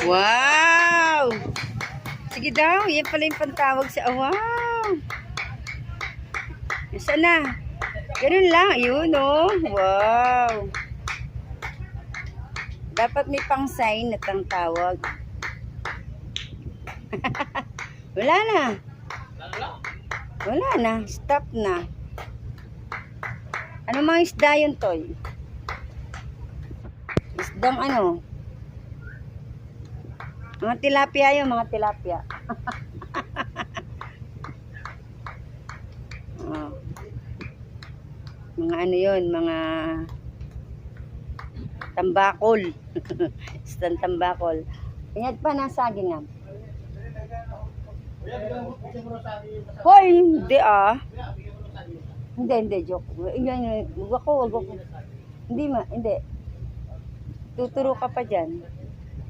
Wow! Sige daw, yan pala yung pantawag sa wow. Saan na? Ganun lang, yun oh. Wow. Dapat may pang sign na tang tawag. Wala na. Wala na, stop na. Ano mga isda yun, Toy? Isdang ano? Mga tilapia yun, mga tilapia. Oh. Mga ano yun, mga tambakol. Isdang tambakol. Ingat pa na saging nga. Hoy, hindi ah. Hindi, joke. Wag ako. Hindi. Tuturo ka pa dyan.